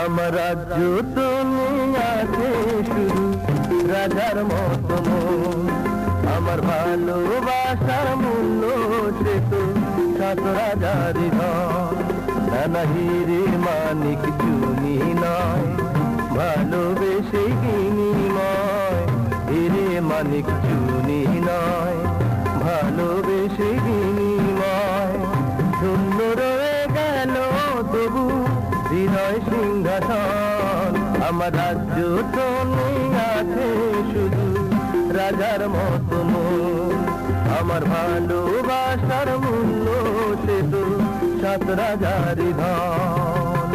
আমার রাজ্য দুনিয়াতে শুধু রাজার মতো মন। আমার ভালোবাসার মূল্য সে তো 7 রাজারই ধন। নানা হিরে মানিক চুনি নয়, ভালোবেসে বিনিময়। হিরে মানিক চুনি নয়, ভালোবেসে বিনিময়। শূন্য রয়ে গেল তবু হৃদয় সিংহাসন। আমার রাজ্য তো নেই আছে শুধু রাজার মতো মন। আমার ভালোবাসার মূল্য সে তো 7 রাজারই ধন।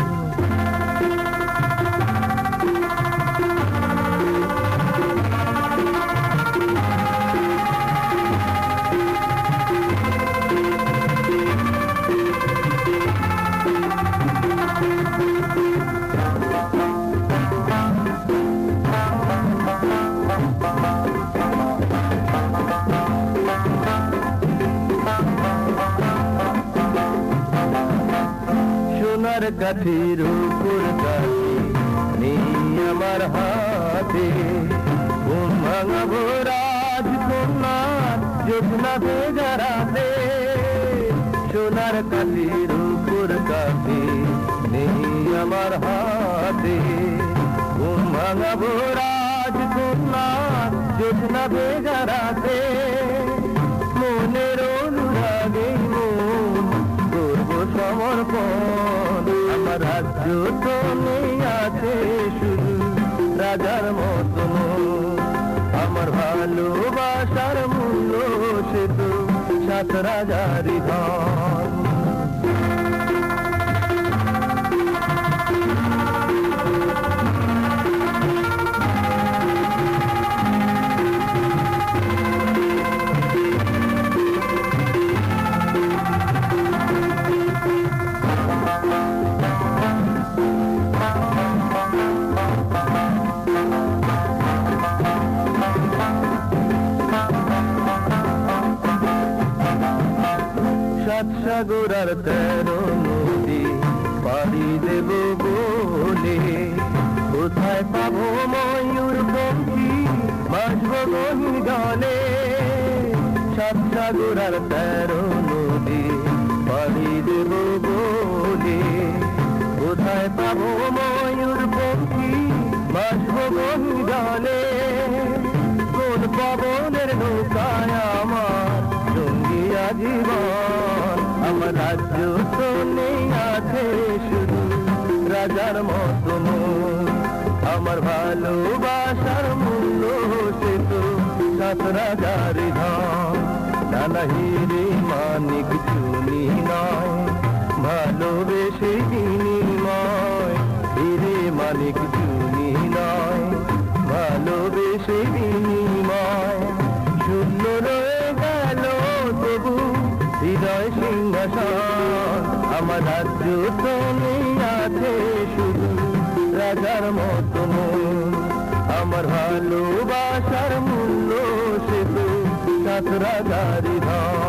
সোনার কাঠির উপর কাঠি নেই আমার হাতে। ঘুম ভাঙাবো রাজকন্যার জ্যোৎস্না বেজারাতে। সোনার কাঠির উপর কাঠি নেই আমার হাতে। ঘুম ভাঙাবো রাজকন্যার জ্যোৎস্না বেজারাতে। মনের অনুরাগে মন করব সমর্পণ। আমার রাজ্য তো নেই আছে শুধু রাজার মতো মন। আমার ভালোবাসার মূল্য সে তো 7 রাজারই ধন। সাগর আর 13 নদী পাড়ি দেব বলে। কোথায় পাবো ময়ূর পঙ্খী বাজবো গহীন গানে। 7 সাগর আর 13 নদী পাড়ি দেব বলে। কোথায় পাবো ময়ূর পঙ্খী বাজবো গহীন গানে। কোন পবনের নৌকায় আমার সঙ্গী আজীবন। আমার রাজ্য তো নেই আছে শুধু রাজার মতো মন। আমার ভালোবাসার মূল্য সে তো 7 রাজারই ধন। নানা হিরে মানিক চুনি নয়, ভালোবেসে বিনিময়। হিরে মানিক চুনি নয়, ভালোবেসে বিনিময়। শূন্য রয়ে গেল তবু হৃদয় সিংহাসন। আমার রাজ্য তো নেই আছে শুধু রাজার মতো মন। আমার ভালোবাসার মূল্য সে তো 7 রাজারই ধন।